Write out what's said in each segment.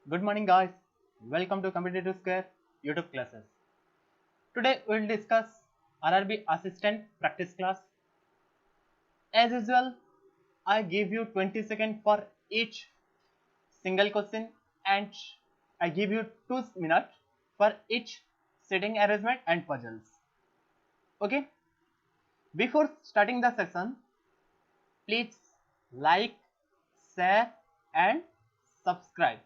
Good morning, guys. Welcome to Competitive Square YouTube classes. Today we will discuss RRB Assistant Practice class. As usual, I give you 20 seconds for each single question and I give you 2 minutes for each setting arrangement and puzzles. Okay? Before starting the session, please like, share and subscribe.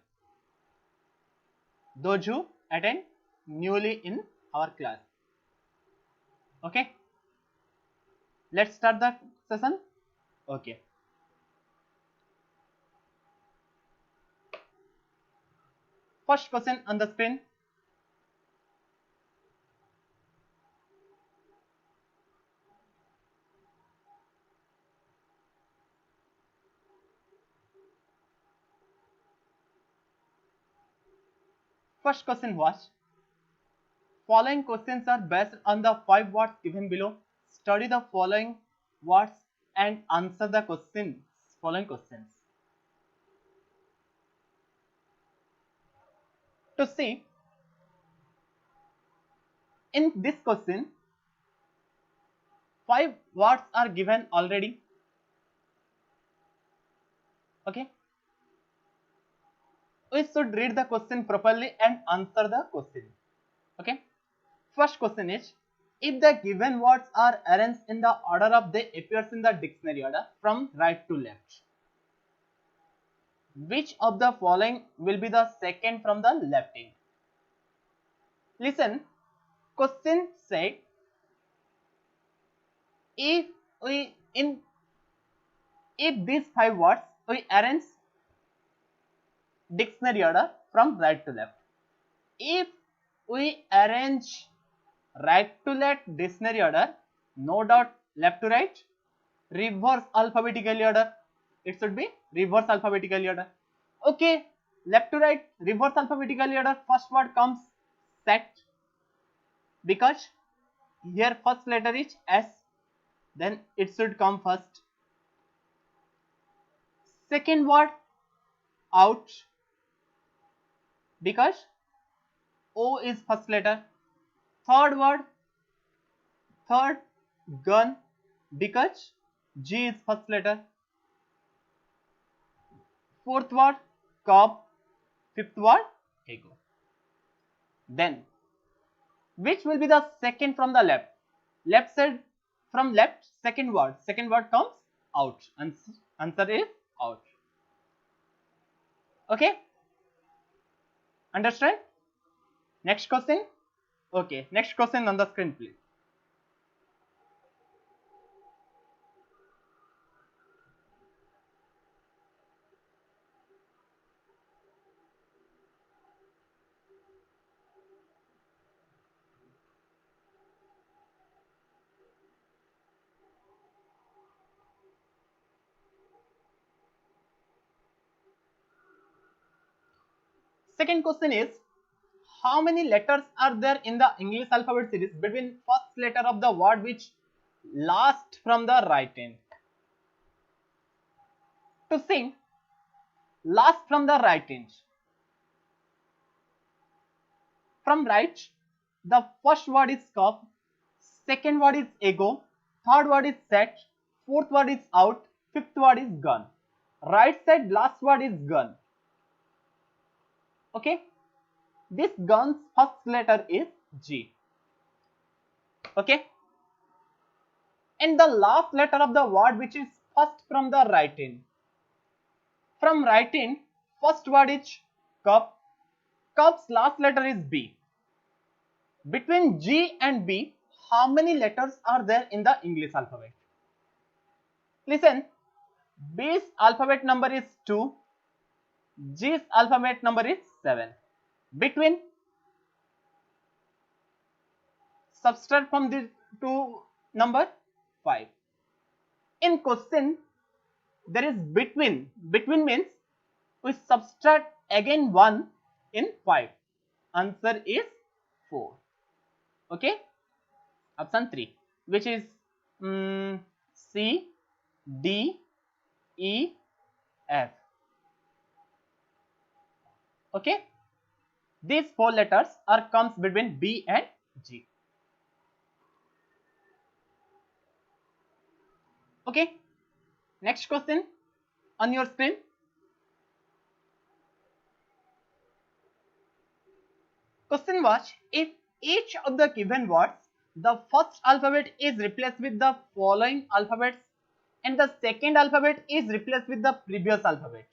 Those who attend newly in our class. Okay, let's start the session. Okay, first question on the screen. First question was, following questions are based on the 5 words given below. Study the following words and answer the following questions. To see, in this question, 5 words are given already. Okay, we should read the question properly and answer the question. Okay, first question is, if the given words are arranged in the order of they appears in the dictionary order from right to left, which of the following will be the second from the left end? Listen, question said, if we in if these 5 words we arrange dictionary order from right to left. If we arrange right to left dictionary order, no doubt left to right, reverse alphabetically order. It should be reverse alphabetically order. Okay, left to right, reverse alphabetically order. First word comes set, because here first letter is S, then it should come first. Second word out, because O is first letter. Third word, third gun, because G is first letter. Fourth word cop, fifth word ego. Then which will be the second from the left? Left side from left, second word comes out. Answer is out. Okay, understand? Next question. Okay, next question on the screen, please. Second question is, how many letters are there in the English alphabet series between first letter of the word which last from the right end? To sing, last from the right end. From right, the first word is cup, second word is ego, third word is set, fourth word is out, fifth word is gun. Right side last word is gun. Okay, this gun's first letter is G. Okay, and the last letter of the word which is first from the right end. From right end, first word is cup, cup's last letter is B. Between G and B, how many letters are there in the English alphabet? Listen, B's alphabet number is 2, G's alphabet number is 7. Between, subtract from the two number 5. In question, there is between. Between means we subtract again 1 in 5. Answer is 4. Okay, option 3, which is C, D, E, F. Okay, these four letters are comes between B and G. Okay, next question on your screen. Question was, if each of the given words, the first alphabet is replaced with the following alphabets and the second alphabet is replaced with the previous alphabet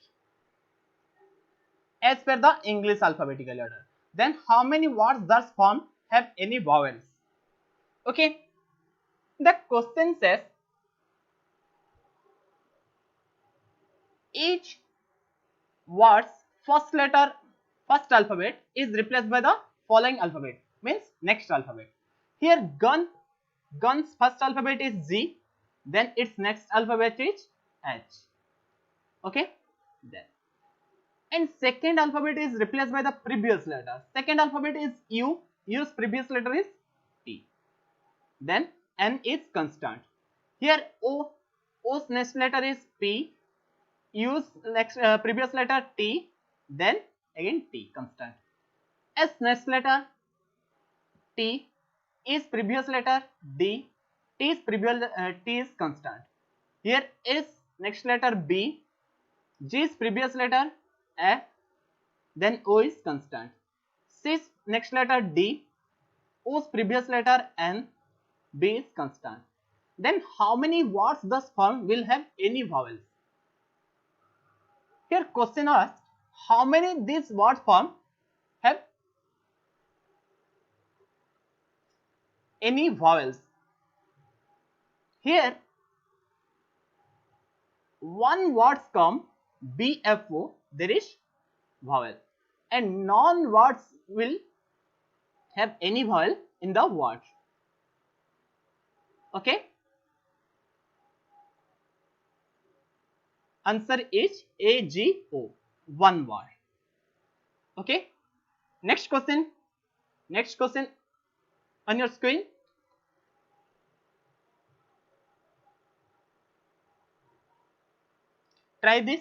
as per the English alphabetical order, then how many words thus formed have any vowels? Okay, the question says each word's first alphabet is replaced by the following alphabet, means next alphabet. Here gun's first alphabet is Z, then its next alphabet is H. Okay, then and second alphabet is replaced by the previous letter. Second alphabet is U, U's previous letter is T. Then N is constant. Here O's next letter is P, U's next previous letter T, then again T, constant. S next letter T, is previous letter D, T is constant. Here is next letter B, G's previous letter F, then O is constant. C's next letter D, O's previous letter N, B is constant. Then how many words thus formed will have any vowels? Here question asks, how many these words form have any vowels? Here one words come BFO, there is vowel, and non words will have any vowel in the word. Okay, answer is AGO, one word. Okay, next question on your screen. Try this.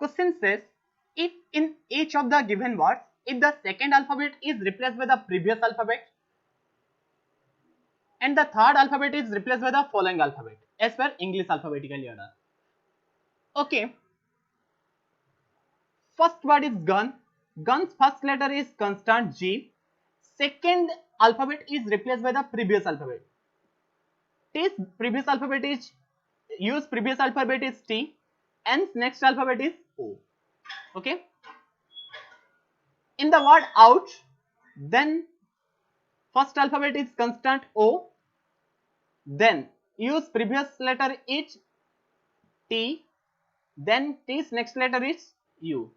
Question says, if in each of the given words, if the second alphabet is replaced by the previous alphabet and the third alphabet is replaced by the following alphabet as per English alphabetical order. Okay, first word is gun. Gun's first letter is constant G. Second alphabet is replaced by the previous alphabet. T's previous alphabet is U's previous alphabet is T. N's next alphabet is O. Okay. In the word out, then first alphabet is constant O. Then U's previous letter is T. Then T's next letter is U.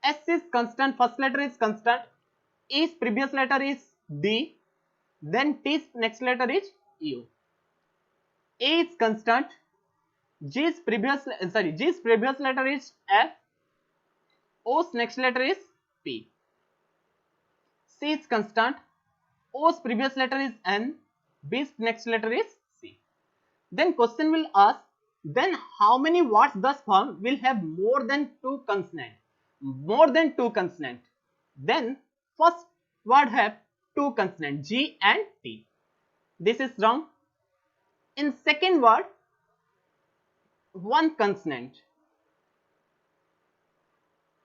S is constant, first letter is constant. E's previous letter is D. Then T's next letter is U. A is constant. G's previous letter is F. O's next letter is P. C is constant. O's previous letter is N. B's next letter is C. Then question will ask, then how many words thus formed will have more than two consonants? More than two consonants. Then first word have two consonants, G and T. This is wrong. In second word, one consonant.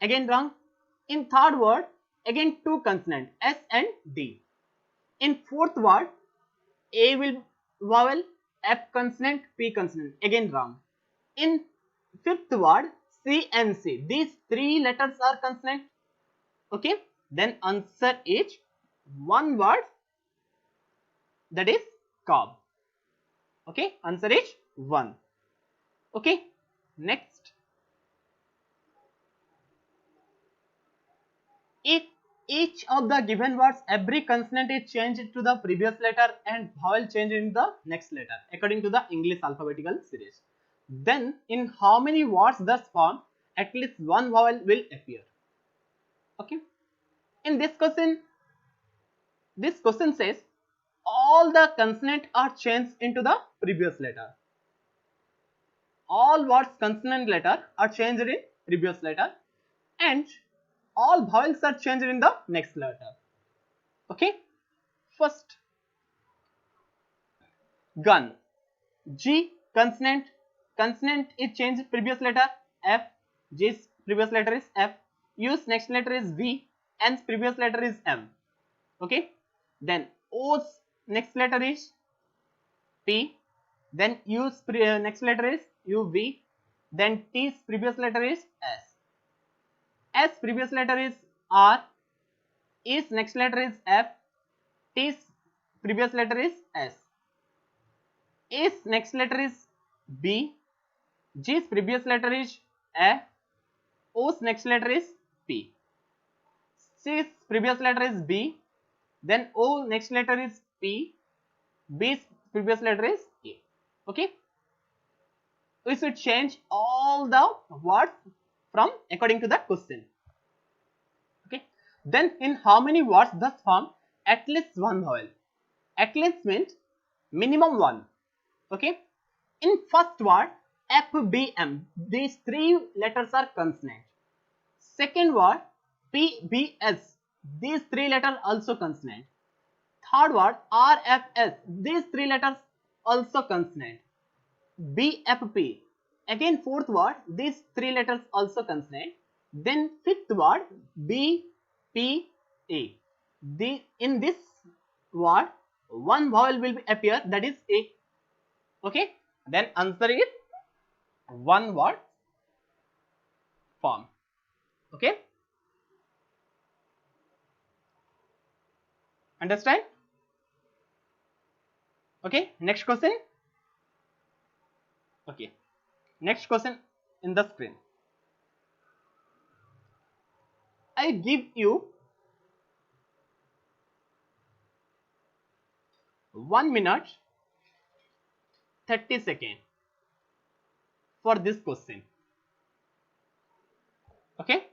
Again wrong. In third word, again two consonants, S and D. In fourth word, A will vowel, F consonant, P consonant. Again wrong. In fifth word, C and C. These three letters are consonant. Okay. Then answer is one word, that is cob. Okay. Answer is 1. Okay. Next. If each of the given words, every consonant is changed to the previous letter and vowel changed in the next letter according to the English alphabetical series, then in how many words thus form at least one vowel will appear. Okay. In this question says all the consonants are changed into the previous letter. All words consonant letter are changed in previous letter and all vowels are changed in the next letter. Okay. First, gun. G consonant. Consonant is changed previous letter F. G's previous letter is F. U's next letter is V. N's previous letter is M. Okay. Then O's next letter is P. Then U's next letter is UV. Then T's previous letter is S. S previous letter is R. E's next letter is F. T's previous letter is S. A's next letter is B. G's previous letter is A. O's next letter is P. C's previous letter is B. Then O next letter is P. B's previous letter is A. Okay. We should change all the words from according to the question. Okay. Then in how many words thus form at least one vowel? At least means minimum one. Okay. In first word FBM, these three letters are consonant. Second word PBS, these three letters also consonant. Third word RFS, these three letters also consonant. BFP, again fourth word, these three letters also consonant. Then fifth word BPA. In this word one vowel will appear, that is A. Okay. Then answer is one word form. Okay. Understand? Okay. Next question. Okay. Next question in the screen. I give you 1 minute 30 seconds for this question. Okay.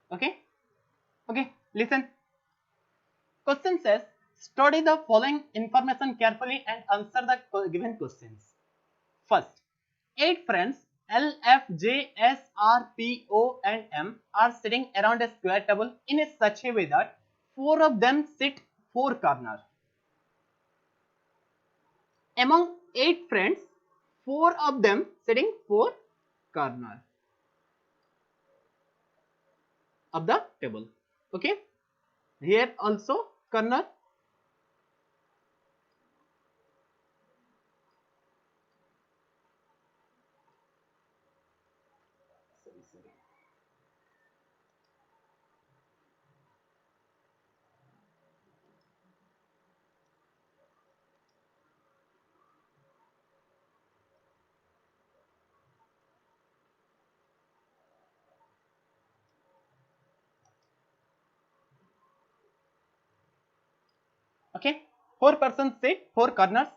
Okay. Okay. Listen. Question says, study the following information carefully and answer the given questions. First, 8 friends L, F, J, S, R, P, O and M are sitting around a square table in such a way that 4 of them sit 4 corners. Among 8 friends, 4 of them sitting 4 corners of the table. Okay, here also corner. Okay, 4 persons sit 4 corners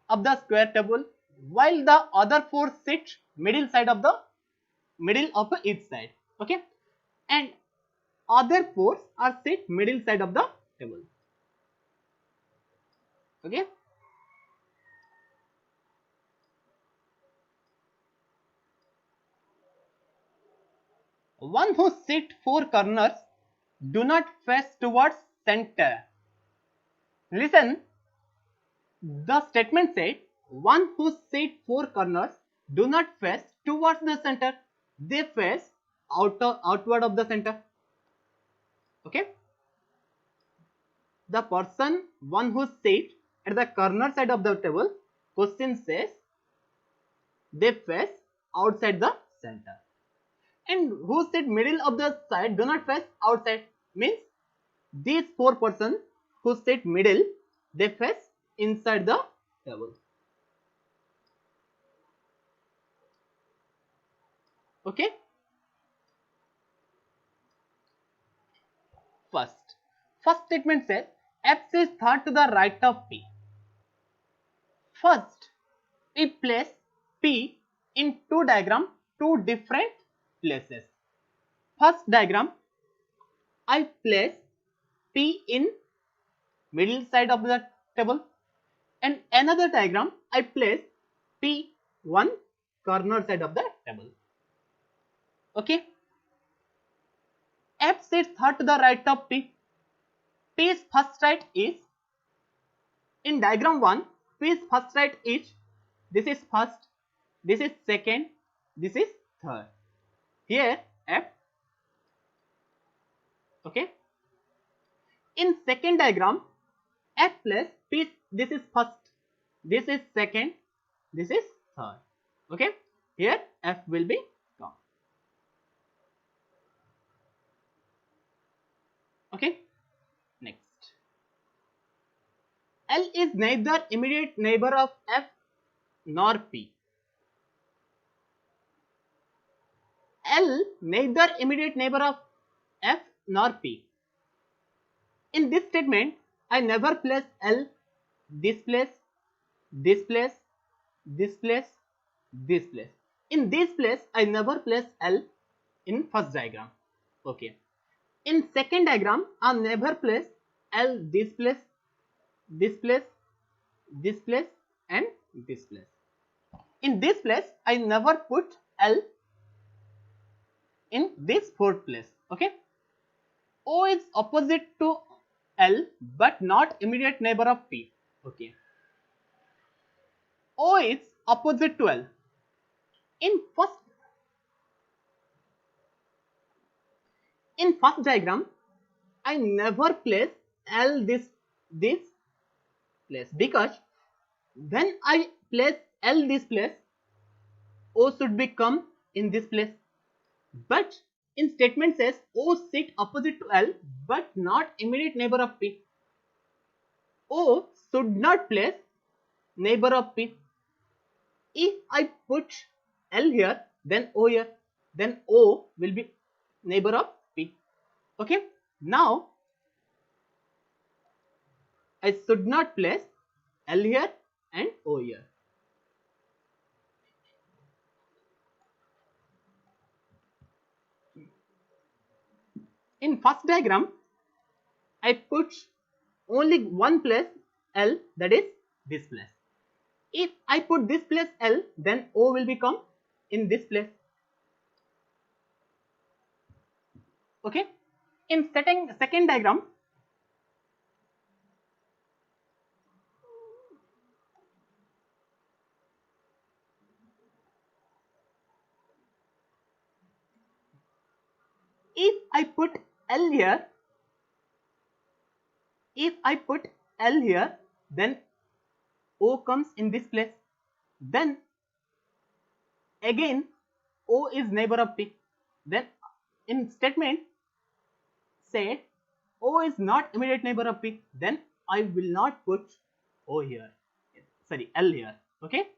of the square table, while the other 4 sit middle of each side. Okay, and other 4 are sit middle side of the table. Okay, one who sit 4 corners do not face towards center. Listen, the statement said one who sit 4 corners do not face towards the center, they face outward of the center. Okay, the one who sit at the corner side of the table, question says they face outside the center, and who sit middle of the side do not face outside, means these 4 persons who sit middle, they face inside the table. Okay, first statement says F is third to the right of P. First, we place P in two different places. First diagram, I place P in middle side of the table, and another diagram I place P one corner side of the table. Okay, F sits third to the right of P. P's first right is, in diagram 1, P's first right is, this is first, this is second, this is third. Here F. Okay, in second diagram, F plus P, this is first, this is second, this is third. Okay, here F will be gone. Okay, next. L is neither immediate neighbor of F nor P. L neither immediate neighbor of F nor P. In this statement, I never place L this place, this place, this place, this place. In this place, I never place L in first diagram. Okay. In second diagram, I never place L this place, this place, this place, and this place. In this place, I never put L in this fourth place. Okay. O is opposite to L but not immediate neighbor of P. Okay. O is opposite to L. In first diagram, I never place L this place, because when I place L this place, O should be come in this place. But in statement says O sit opposite to L but not immediate neighbor of P. O should not place neighbor of P. If I put L here, then O here, then O will be neighbor of P. Okay, now I should not place L here and O here. In first diagram, I put only one place L, that is this place. If I put this place L, then O will become in this place. Okay. In second diagram, if I put L here, then O comes in this place. Then again O is neighbor of P. Then in statement say O is not immediate neighbor of P, then I will not put O here. Sorry, L here. Okay.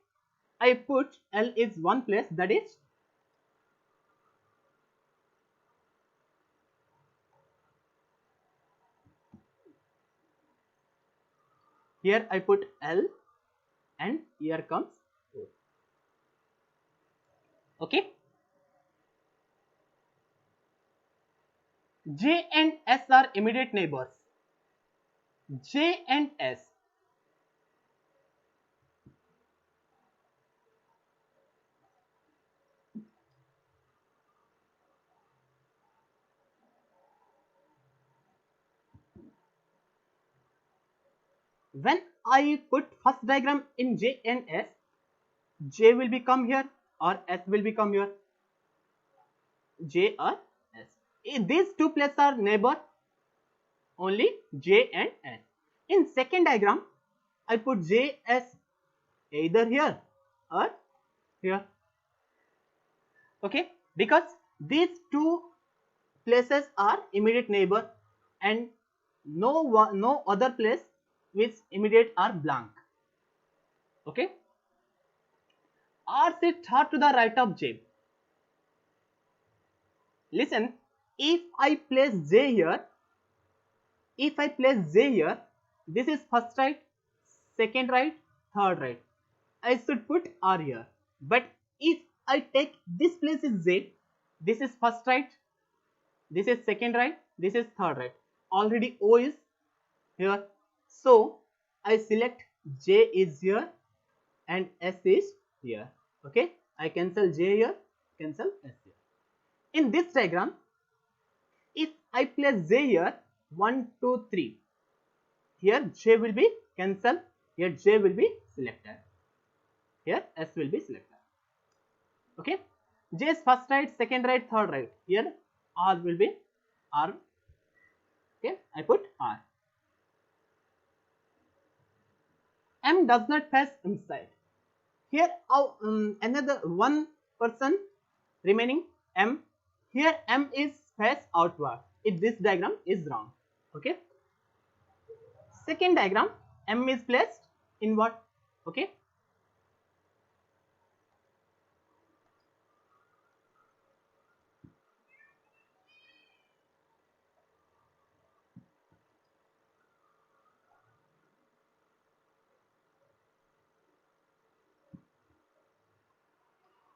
I put L is one place, that is here I put L and here comes O. Okay. J and S are immediate neighbors. J and S. When I put first diagram in J and S, J will become here or S will become here. J or S. These two places are neighbor, only J and S. In second diagram, I put J, S either here or here. Okay, because these two places are immediate neighbor and no other place which immediate are blank. Okay. R sits hard to the right of J. Listen, if I place J here, this is first right, second right, third right. I should put R here. But if I take this place is Z, this is first right, this is second right, this is third right. Already O is here. So I select J is here and S is here. Okay. I cancel J here, cancel S here. In this diagram, if I place J here, 1, 2, 3, here J will be cancelled, here J will be selected, here S will be selected. Okay. J is first right, second right, third right. Here R will be R. Okay. I put R. M does not pass inside. Here another one person remaining M. Here M is face outward. If this diagram is wrong. Okay. Second diagram, M is placed inward. Okay.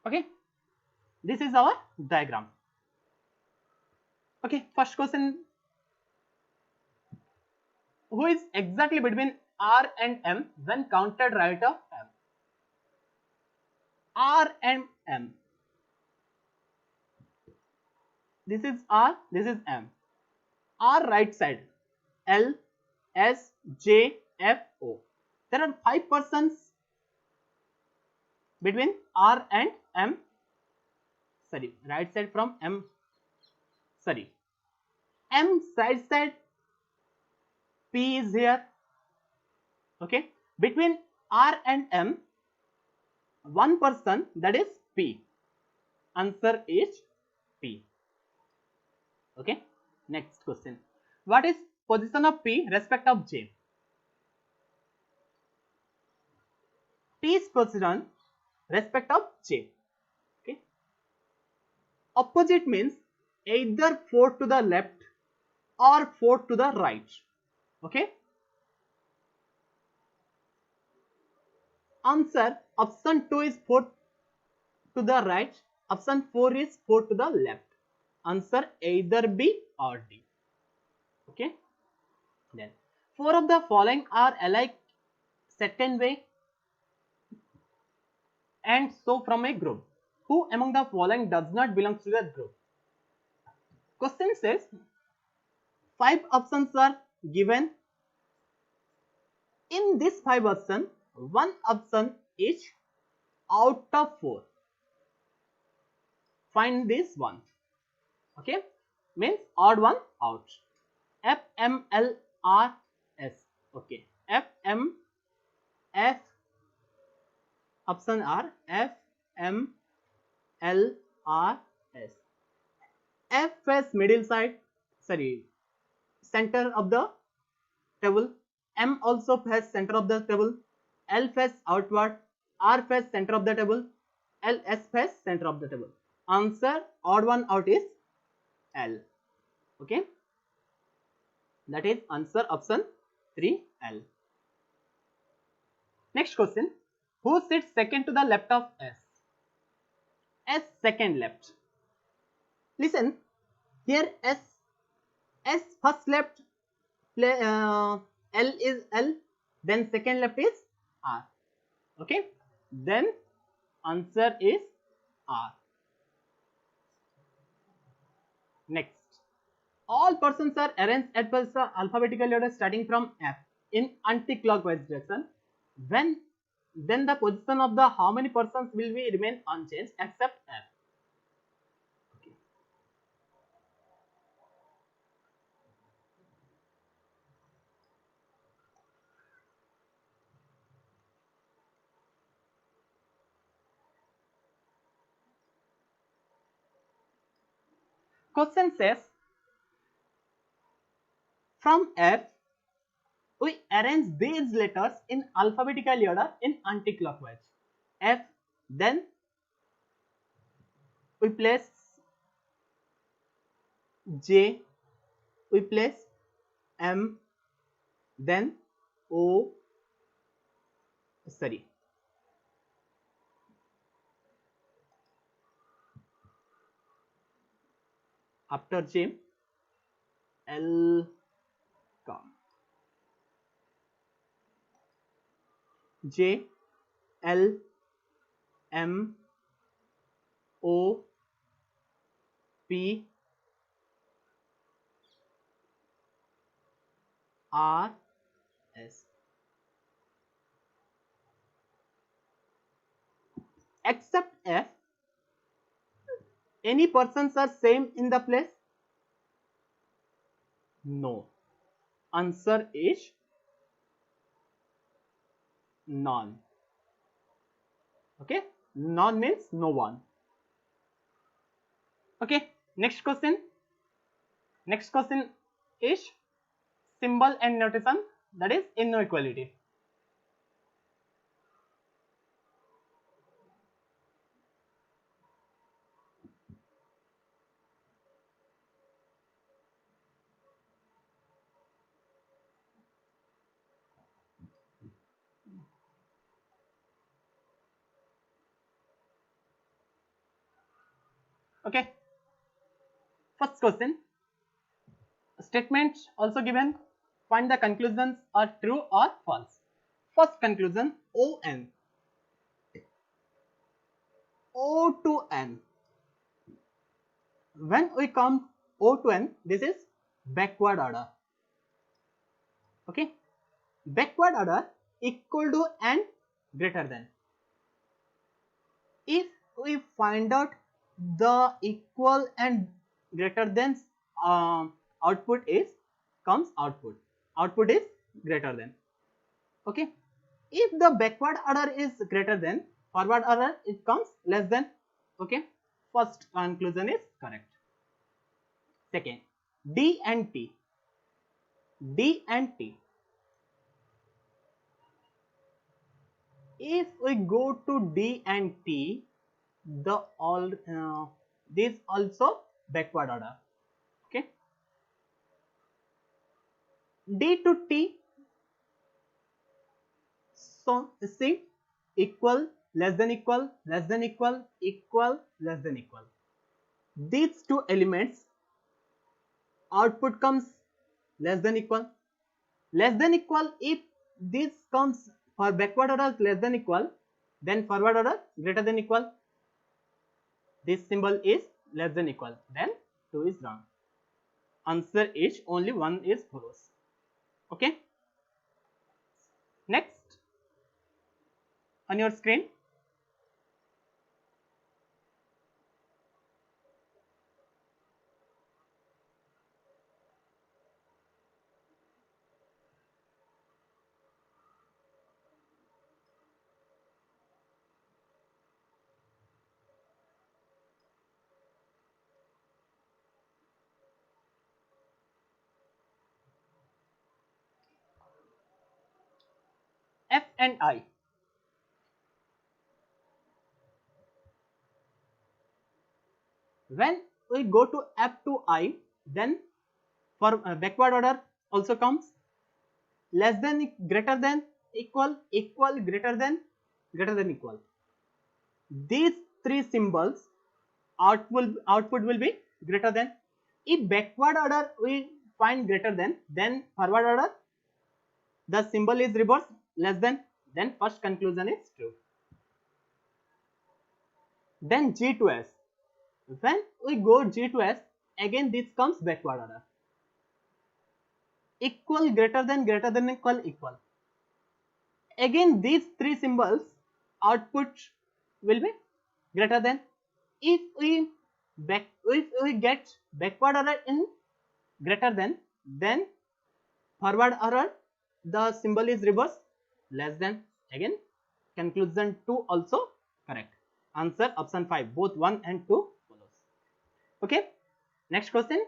Okay. This is our diagram. Okay. First question. Who is exactly between R and M when counted right of M? R and M. This is R, this is M. R right side, L, S, J, F, O. There are 5 persons between R and M. Sorry, right side from M. Sorry, M right side, P is here. Okay, between R and M, one person, that is P. Answer is P. Okay. Next question. What is position of P respect of J? P's position respect of J. Okay. Opposite means either 4 to the left or 4 to the right. Okay. Answer option 2 is 4 to the right. Option 4 is 4 to the left. Answer either B or D. Okay. Then 4 of the following are alike certain way and so from a group. Who among the following does not belong to that group? Question says 5 options are given. In this 5 option, one option is out of 4. Find this one. Okay, means odd one out. F M L R S. Okay, F M F option are F M L R S. F face middle side, sorry, center of the table. M also face center of the table. L face outward. R face center of the table. L S face center of the table. Answer odd one out is L. Okay, that is answer option 3 L. Next question. Who sits second to the left of S? S second left. Listen, here S first left, L is L, then second left is R. Okay, then answer is R. Next, all persons are arranged at first alphabetical order starting from F in anti-clockwise direction. When then the position of the how many persons will be remain unchanged except F. Okay. Question says from F we arrange these letters in alphabetical order in anti-clockwise. F, then we place J, we place M, then O, sorry, after J, L come, J, L, M, O, P, R, S. Except F, any persons are same in the place? No. Answer is none. Okay, none means no one. Okay, next question. Next question is symbol and notation, that is inequality. Okay, first question, statement also given, find the conclusions are true or false. First conclusion, O to N. When we come O to N, this is backward order. Okay, backward order equal to and greater than. If we find out the equal and greater than output is comes output is greater than. Okay, if the backward order is greater than forward order, it comes less than. Okay, first conclusion is correct. Second, D and T. If we go to D and T, the all this also backward order. Okay, D to T, so see, equal, less than equal, less than equal, equal, less than equal. These two elements output comes less than equal. Less than equal, if this comes for backward order less than equal, then forward order greater than equal. This symbol is less than equal, then 2 is wrong. Answer is only 1 is follows. Okay. Next on your screen, F and I. When we go to F to I, then for backward order also comes less than, greater than, equal, equal, greater than equal. These three symbols output will be greater than. If backward order we find greater than, then forward order the symbol is reversed less than, then first conclusion is true. Then G to S. When we go G to S, again this comes backward order. Equal, greater than, equal, equal. Again these three symbols output will be greater than. If we get backward order in greater than, then forward order the symbol is reverse less than. Again conclusion 2 also correct. Answer option 5, both 1 and 2 follows. Okay, next question.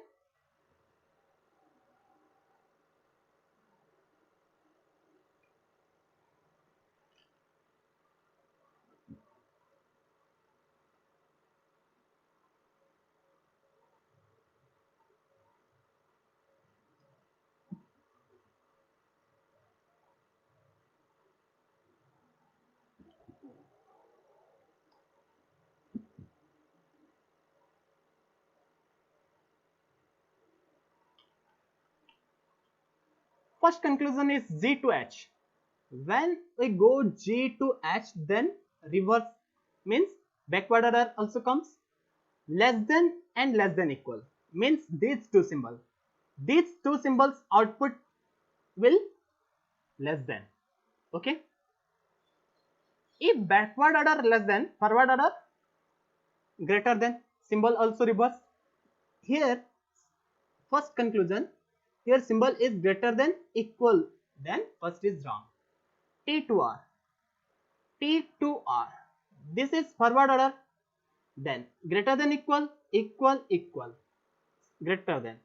First conclusion is G to H. When we go G to H, then reverse means backward order also comes. Less than and less than equal means these two symbols. These two symbols output will less than. Okay. If backward order less than, forward order greater than, symbol also reverse. Here first conclusion, here symbol is greater than, equal, then first is wrong. T to R. T to R. This is forward order. Then greater than, equal, equal, equal, greater than.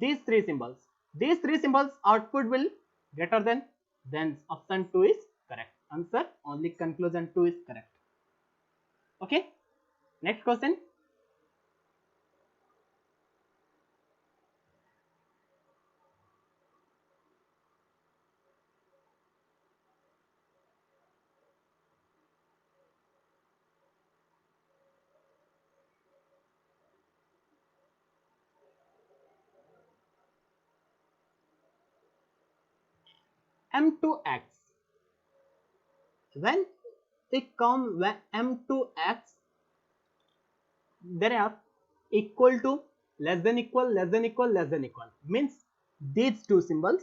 These three symbols output will greater than. Then option 2 is correct. Answer only conclusion 2 is correct. Okay. Next question. M to X. When we come M to X, there are equal to, less than equal, less than equal, less than equal, means these two symbols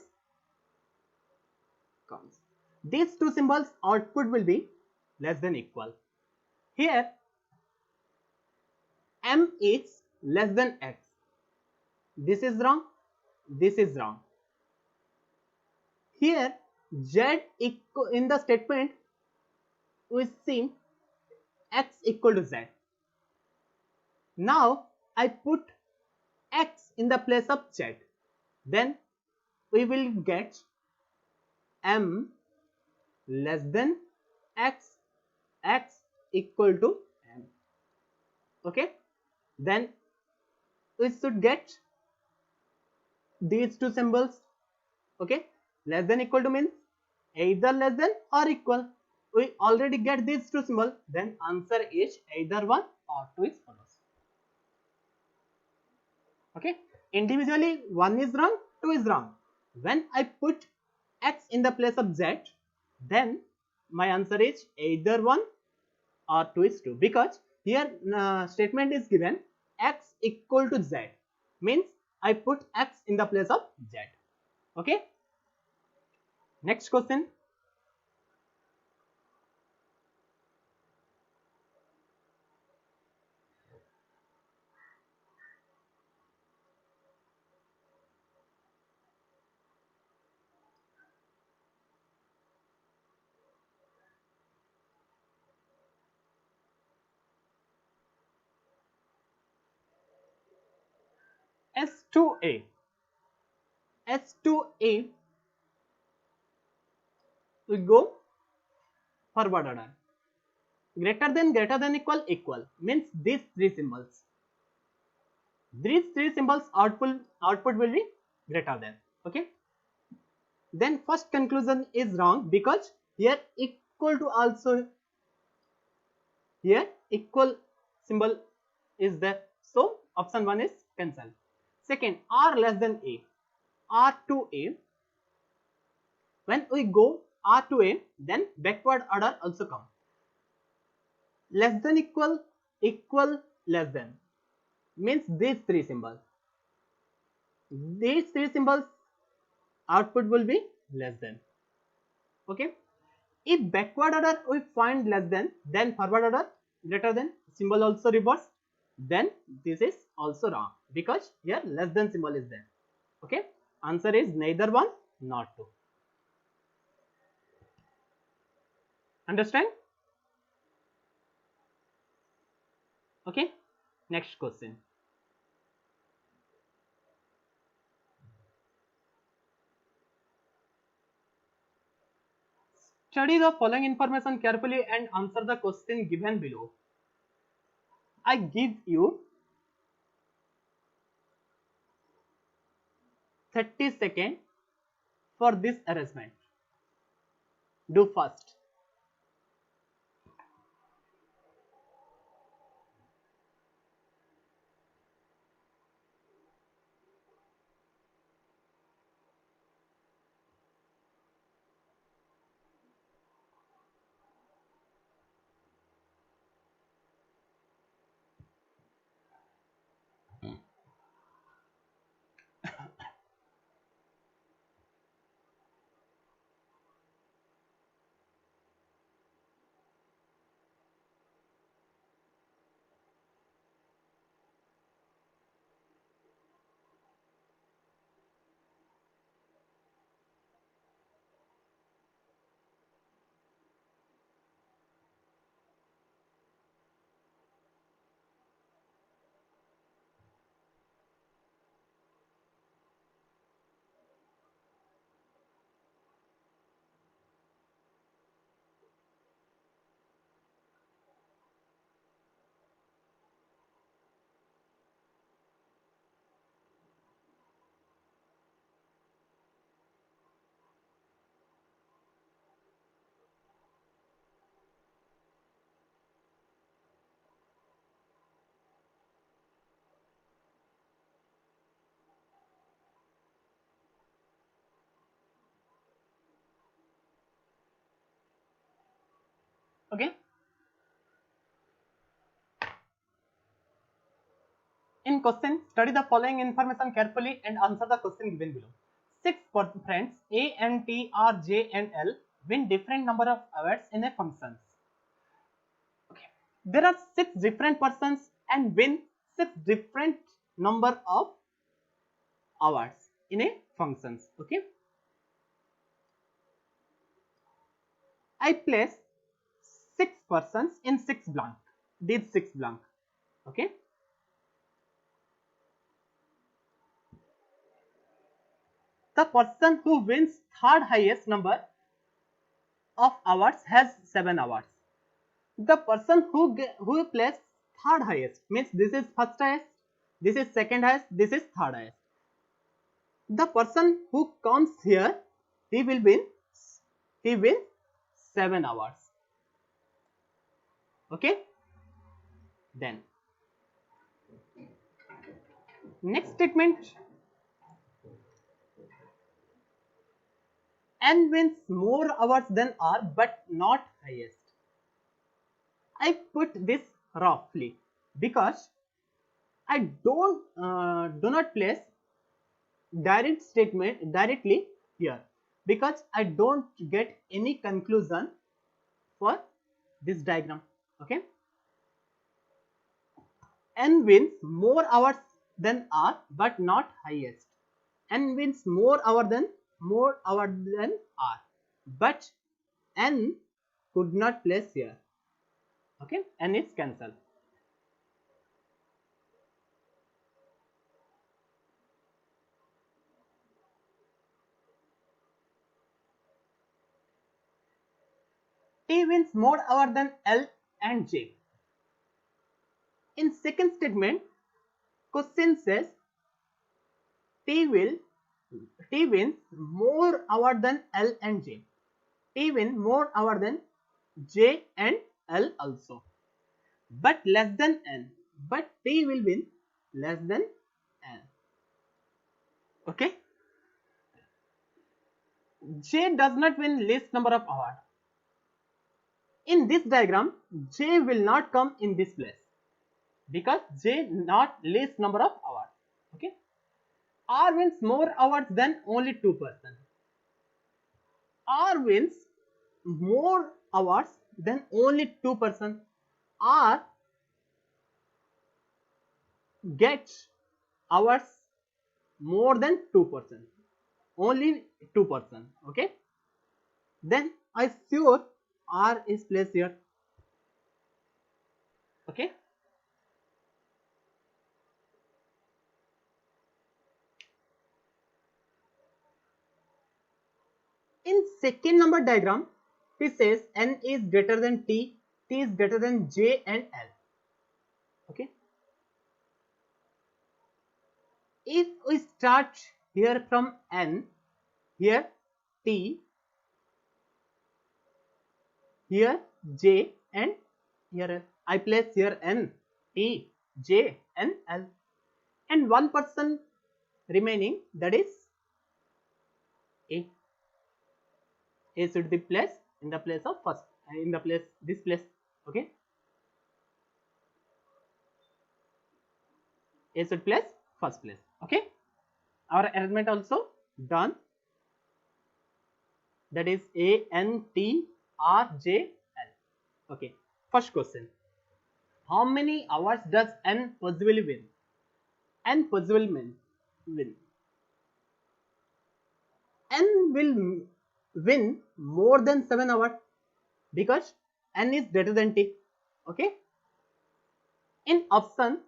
comes. These two symbols output will be less than equal. Here M is less than X. This is wrong. This is wrong. Here Z equal, in the statement we see X equal to Z. Now I put X in the place of Z. Then we will get M less than X, X equal to M. Okay. Then we should get these two symbols. Okay. Less than, equal to means either less than or equal. We already get these two symbols. Then answer is either 1 or 2 is follows. Okay. Individually 1 is wrong, 2 is wrong. When I put x in the place of z, then my answer is either 1 or 2 is 2, because here statement is given x equal to z, means I put x in the place of z. Okay, next question. S2a, S2a will go forward order. Greater than, equal means these three symbols. These three symbols output will be greater than. Okay. Then first conclusion is wrong, because here equal to also, here equal symbol is there. So option 1 is cancelled. Second, r less than a, r to a. When we go r to a, then backward order also come. Less than equal, less than means these three symbols. These three symbols output will be less than. Okay. If backward order we find less than, then forward order greater than, symbol also reverse, then this is also wrong, because here less than symbol is there. Okay. Answer is neither 1 nor 2. Understand? Okay. Next question. Study the following information carefully and answer the question given below. I give you 30 seconds for this arrangement. Do fast. Okay. In question, study the following information carefully and answer the question given below. Six friends A and T, R, J and L win different number of awards in a function. Okay. There are 6 different persons and win 6 different number of awards in a functions. Okay. I place 6 persons in 6 blank. These 6 blank. Okay. The person who wins third highest number of awards has 7 awards. The person who placed third highest, means this is first highest, this is second highest, this is third highest. The person who comes here, he will win 7 awards. Okay. Then next statement, N wins more hours than R but not highest. I put this roughly because I do not place direct statement directly here because I don't get any conclusion for this diagram. Okay, N wins more hours than R but not highest. N wins more hour than R, but N could not place here. Okay, N is cancelled. T wins more hour than L and J. In second statement, question says T will T wins more hour than L and J. T wins more hour than J and L also, but less than N. But T will win less than N. Okay. J does not win least number of hours. In this diagram, J will not come in this place because J not least number of hours. Okay. R wins more hours than only 2%. R wins more hours than only 2%. R gets hours more than 2%. Only 2%. Okay. Then I sure R is placed here. Okay. In second number diagram, T says N is greater than T, T is greater than J and L. Okay. If we start here from N, here T, here J and here L. I place here N, T, J and L, and one person remaining, that is A. A should be placed in the place of first, in the place this place. Okay. A should place first place. Okay. Our arrangement also done. That is A N T R J L. Okay. First question. How many hours does N possibly win? N possibly win. N will win more than 7 hours because N is greater than T. Okay. In option,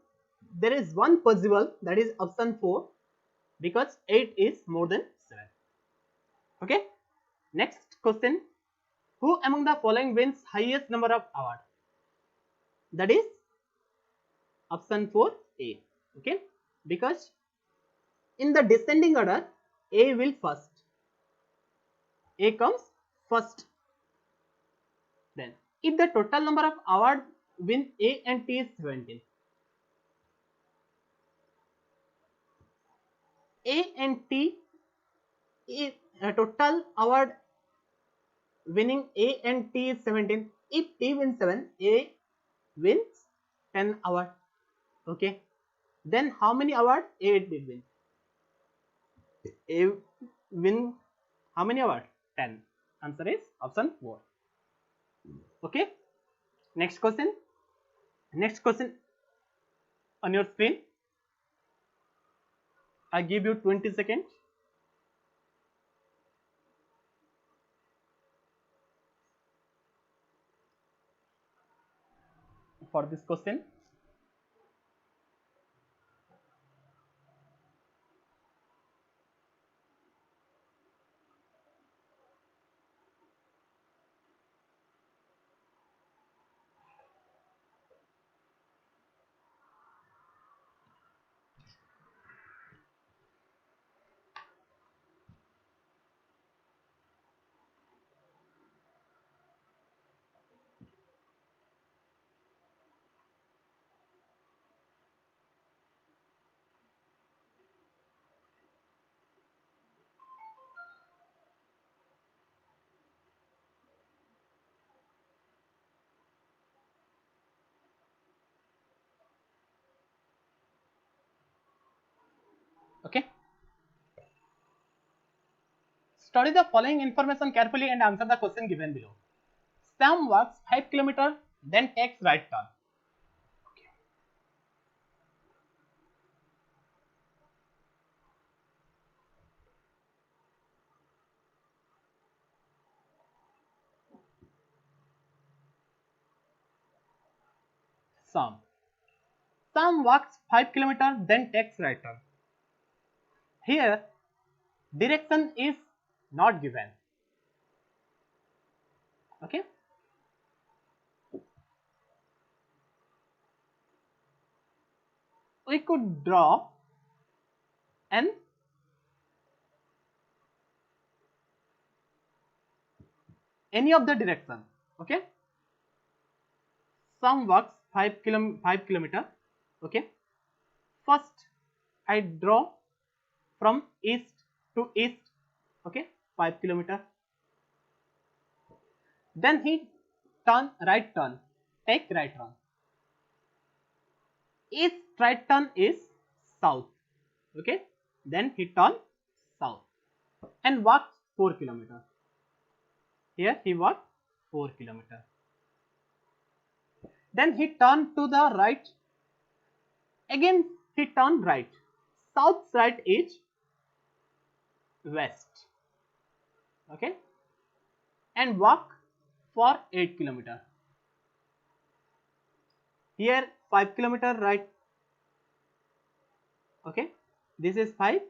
there is one possible, that is option 4, because 8 is more than 7. Okay. Next question. Who among the following wins highest number of hours? That is option 4A. Okay. Because in the descending order, A will first. A comes first. Then, if the total number of hours win A and T is 17, A and T is total hour winning A and T is 17. If T wins 7, A wins 10 hours. Okay. Then how many hours A did win? A win how many hours? 10. Answer is option 4. Okay. Next question. Next question on your screen. I give you 20 seconds. For this question. Study the following information carefully and answer the question given below. Sam walks 5 kilometers, then takes right turn. Sam. Sam walks 5 kilometers, then takes right turn. Here, direction is not given. Okay. We could draw an any of the direction. Okay. Sam walks 5 kilometer. Okay. First, I draw from east to east. Okay, 5 kilometer. Then he right turn, take right turn. East right turn is south. Okay, then he turn south and walked 4 kilometer. Here he walked 4 kilometer. Then he turned to the right. Again he turned right. South side is west. Okay, and walk for 8 kilometer. Here 5 kilometer right. Okay, this is 5,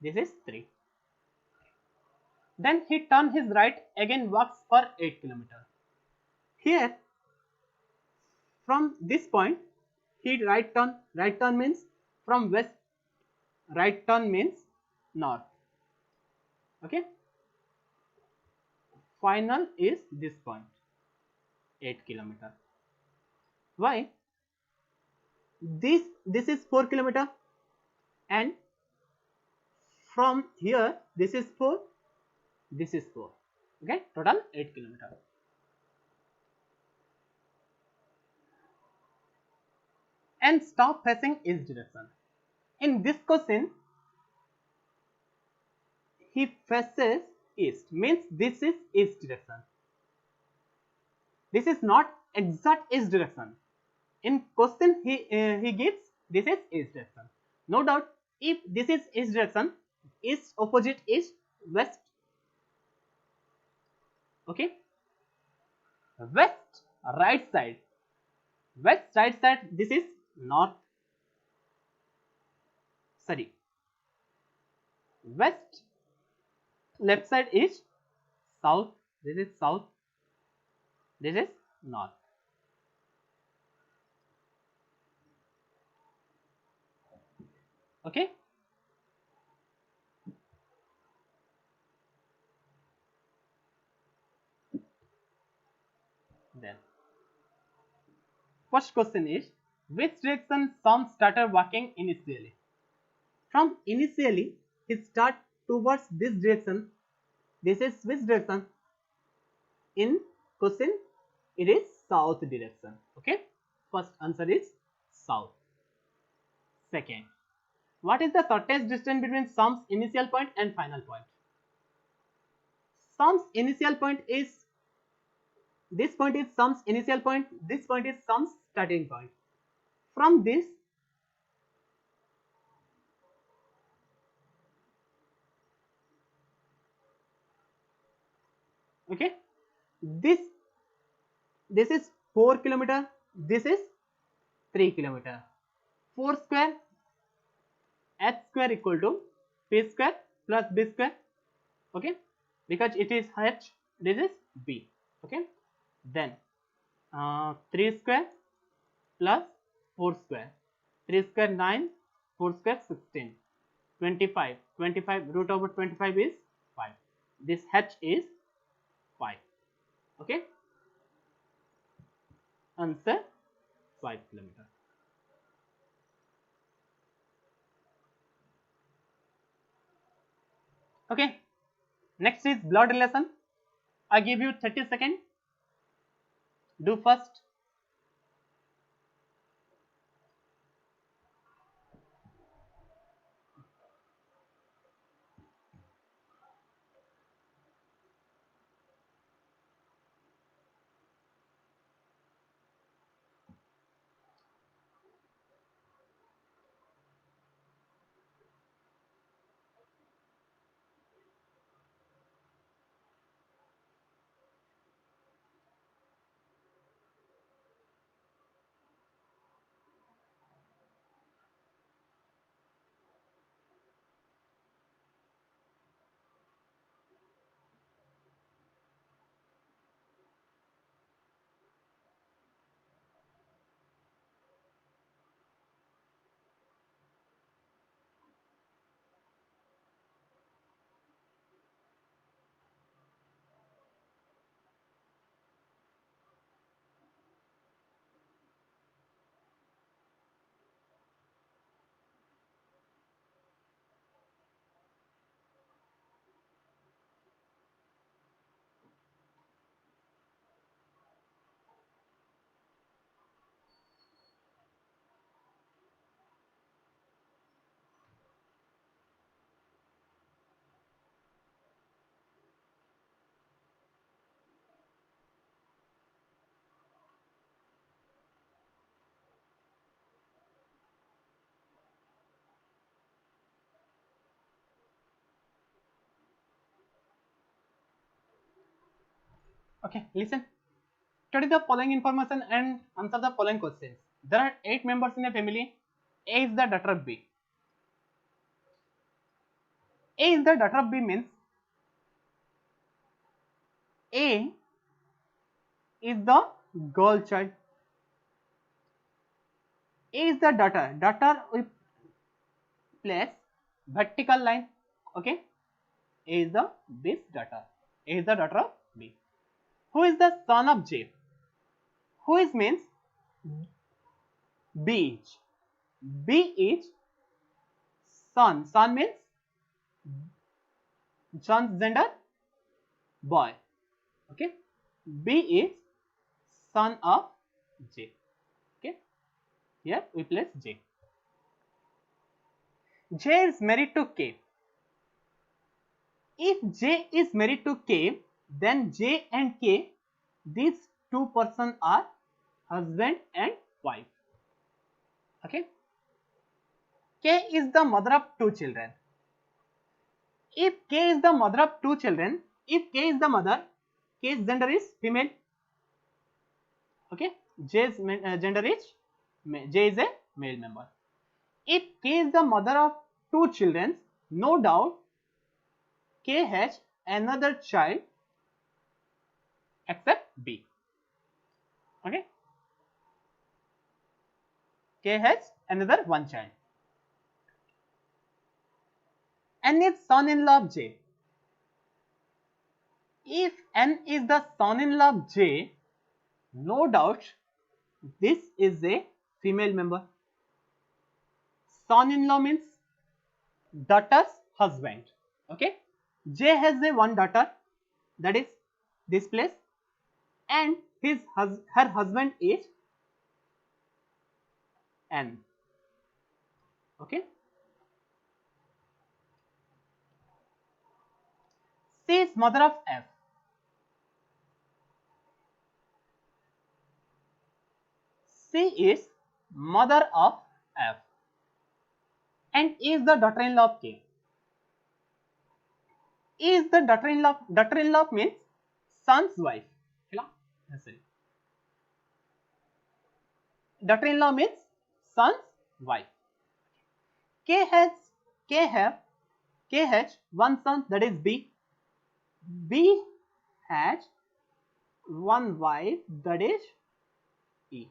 this is 3. Then he turns his right, again walks for 8 kilometer. Here from this point he right turn means from west, right turn means north. Okay, final is this point, 8 kilometer. Why? This is 4 kilometer and from here this is 4, this is 4. Okay, total 8 kilometer. And stop facing east direction. In this question, he faces east, means this is east direction. This is not exact east direction. In question, he gives this is east direction. No doubt, if this is east direction, east opposite is west. Okay, west right side, west right side. This is north. Sorry, west left side is south. This is south. This is north. Okay. Then first question is, which direction Sam started walking initially? From initially he start towards this direction. This is which direction? In question it is south direction. Okay, first answer is south. Second, what is the shortest distance between Sam's initial point and final point? Sam's initial point is, this point is Sam's initial point, this point is Sam's starting point. From this okay, this is 4 kilometer, this is 3 kilometer. 4 square h square equal to p square plus b square. Okay, because it is h, this is b. Okay, then 3 square plus 4 square, 3 square 9, 4 square 16, 25, 25 root over 25 is 5. This h is 5. Okay, answer 5 kilometer. Okay, next is blood relation. I give you 30 seconds. Do first. Okay, listen. Study the following information and answer the following questions. There are 8 members in a family. A is the daughter of B. A is the daughter of B means A is the girl child. A is the daughter. Daughter we place vertical line. Okay. A is the B's daughter. A is the daughter of B. Who is the son of J? Who is means B is. B is son. Son means son's gender boy. Okay. B is son of J. Okay. Here we place J. J is married to K. If J is married to K, then J and K, these two persons are husband and wife. Okay. K is the mother of 2 children. If K is the mother of 2 children, if K is the mother, K's gender is female. Okay. J's gender is J is a male member. If K is the mother of 2 children, no doubt K has another child except B. Okay. K has another one child. N is son-in-law of J. If N is the son-in-law of J, no doubt this is a female member. Son-in-law means daughter's husband. Okay. J has a one daughter, that is this place, and her husband is N. Okay. C is mother of F. C is mother of F and is the daughter-in-law of K. Is the daughter-in-law. Daughter-in-law means son's wife. Daughter-in-law means son's wife. K has one son, that is B. B has one wife, that is E.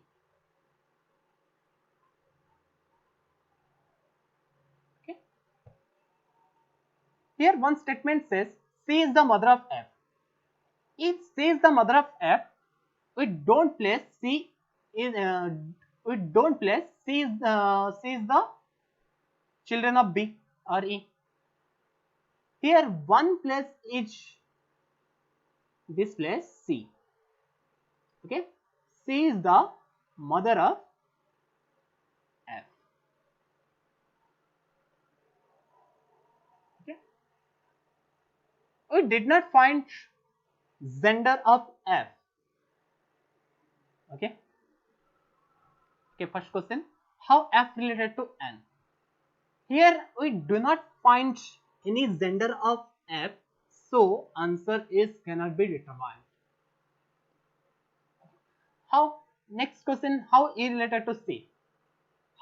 Okay. Here one statement says C is the mother of F. If C is the mother of F, we don't place C is C is the children of B or E. Here one place is this place C. Okay, C is the mother of F. Okay, we did not find gender of F. Okay. Okay, first question, how F related to N? Here we do not find any gender of F, so answer is cannot be determined. How? Next question, how E related to C?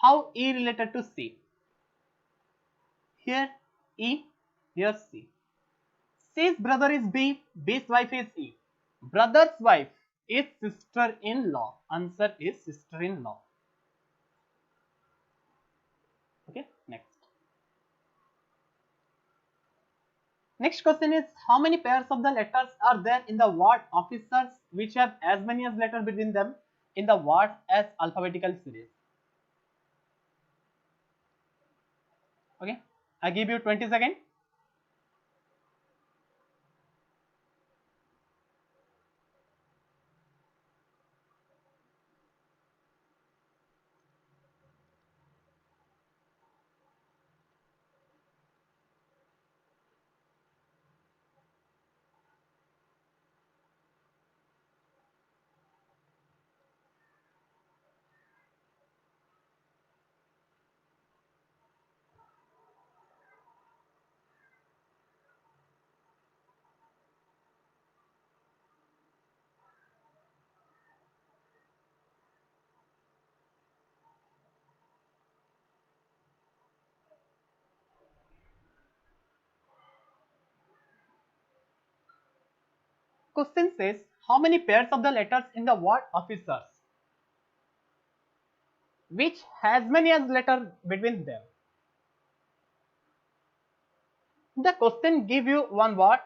How E related to C? Here E, here C. C's brother is B, B's wife is E. Brother's wife is sister-in-law. Answer is sister-in-law. Okay, next. Next question is, how many pairs of the letters are there in the word officers which have as many as letters between them in the word as alphabetical series? Okay, I give you 20 seconds. Question says how many pairs of the letters in the word officers, which has many as letters between them. The question give you one word,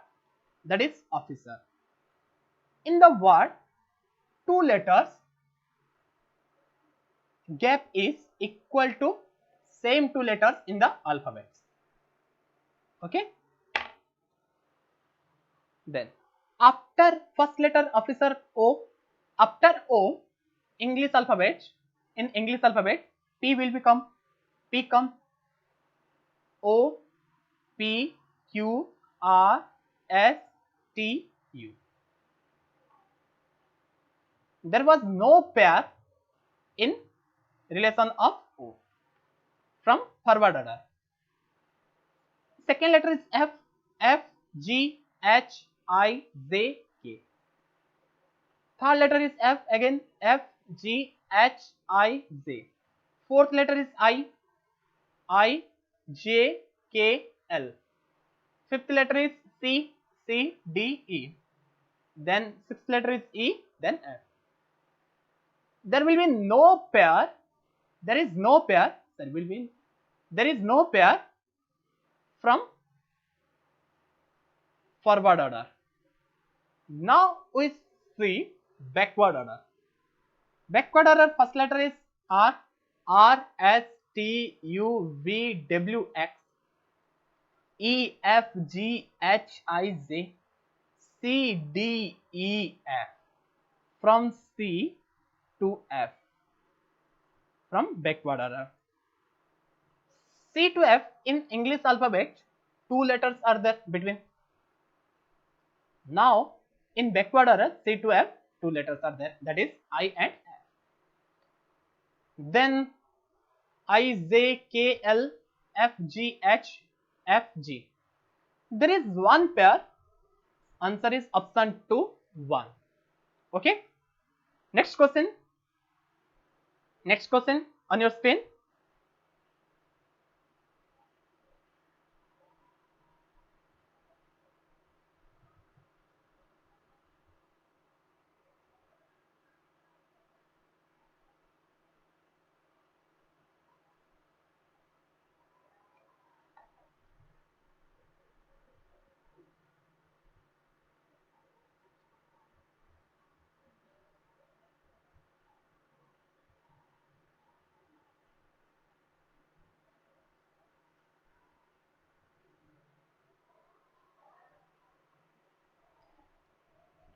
that is officer. In the word, two letters gap is equal to same two letters in the alphabet. Okay. Then after first letter officer O, after O, English alphabet, in English alphabet, P will become P come O, P, Q, R, S, T, U. There was no pair in relation of O from forward order. Second letter is F, F, G, H, I, J, K. Third letter is F, again F, G, H, I, J. Fourth letter is I, J, K, L. Fifth letter is C, C, D, E. Then sixth letter is E, then F. There will be no pair. There is no pair. There is no pair from forward order. Now we see backward order. Backward order, first letter is R, R, S, T, U, V, W, X, E, F, G, H, I, J, C, D, E, F. From C to F. From backward order. C to F in English alphabet, two letters are there between. Now in backward order, C to F, two letters are there, that is I and F. Then I, J, K, L, F, G, H, F, G. There is one pair. Answer is option 2, 1. Okay. Next question. Next question on your screen.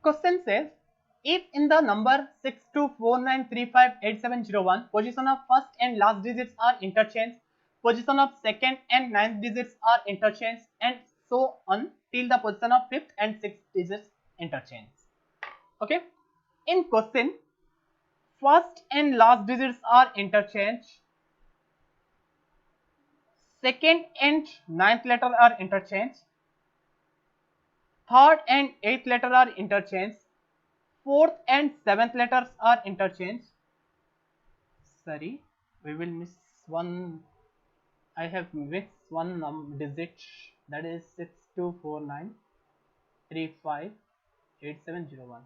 Question says, if in the number 6249358701 position of first and last digits are interchanged, position of second and ninth digits are interchanged, and so on till the position of fifth and sixth digits interchanged. Okay. In question, first and last digits are interchanged, second and ninth letter are interchanged, third and eighth letter are interchanged, fourth and seventh letters are interchanged. Sorry, we will miss one. I have missed one digit, that is 6249358701.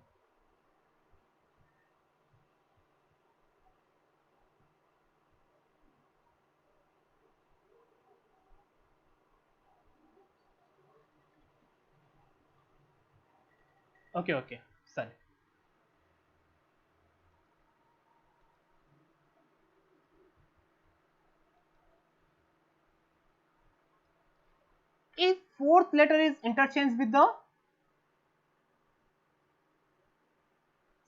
Okay, sorry. If fourth letter is interchanged with the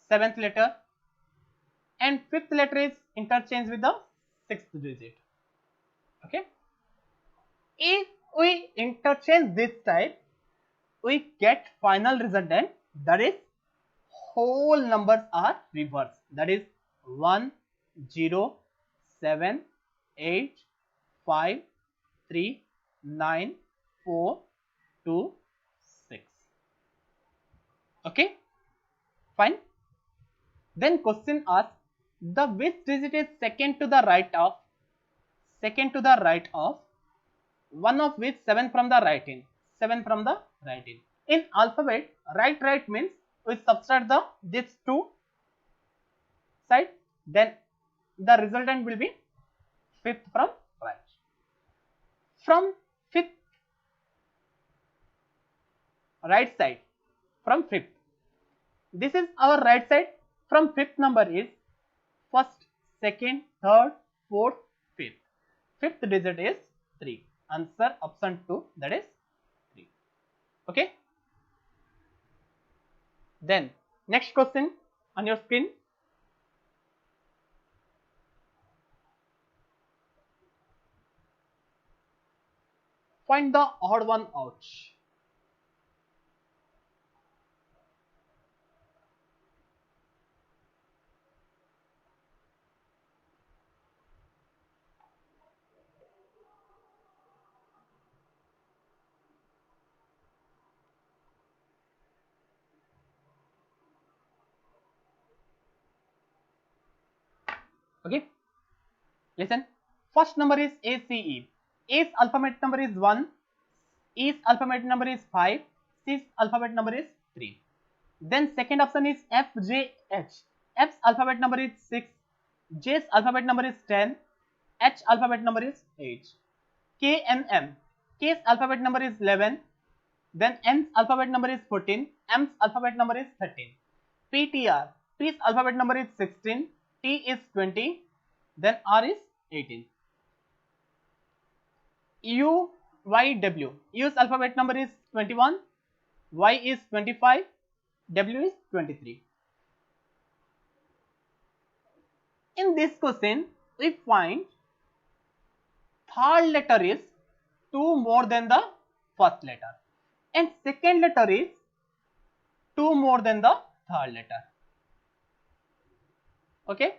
seventh letter and fifth letter is interchanged with the sixth digit. Okay. If we interchange this type, we get final resultant, that is whole numbers are reversed, that is 1, 0, 7, 8, 5, 3, 9, 4, 2, 6. Okay, fine. Then question asks, the which digit is second to the right of, one of which 7 from the right in, 7 from the right in. In alphabet, right means we subtract these two side, then the resultant will be fifth from right. From fifth right side, from fifth, this is our right side. From fifth number is first, second, third, fourth, fifth. Fifth digit is 3. Answer option 2, that is 3. Okay. Then next question on your screen. Find the odd one out. Okay. Listen. First number is ACE. A's alphabet number is 1. E's alphabet number is 5. C's alphabet number is 3. Then second option is FJH. F's alphabet number is 6. J's alphabet number is 10. H alphabet number is 8. KMM. K's alphabet number is 11. Then M's alphabet number is 14. M's alphabet number is 13. PTR. P's alphabet number is 16. T is 20. Then R is 18. UYW. U's alphabet number is 21. Y is 25. W is 23. In this question, we find third letter is 2 more than the first letter, and second letter is 2 more than the third letter. Okay.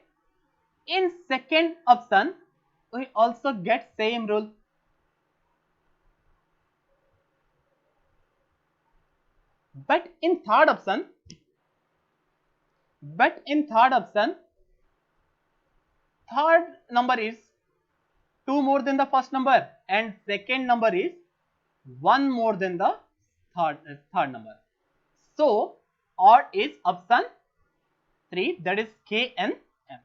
In second option, we also get same rule. But in third option, third number is 2 more than the first number, and second number is 1 more than the third number. So odd is option 3, that is K and M.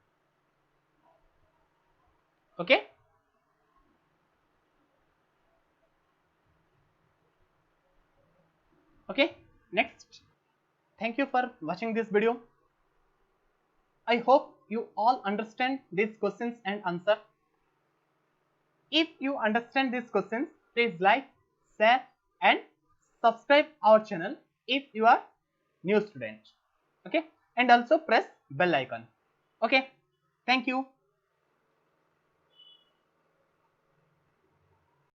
Okay. Okay. Next. Thank you for watching this video. I hope you all understand these questions and answer. If you understand these questions, please like, share and subscribe our channel if you are new student. Okay, and also press bell icon. Okay, thank you.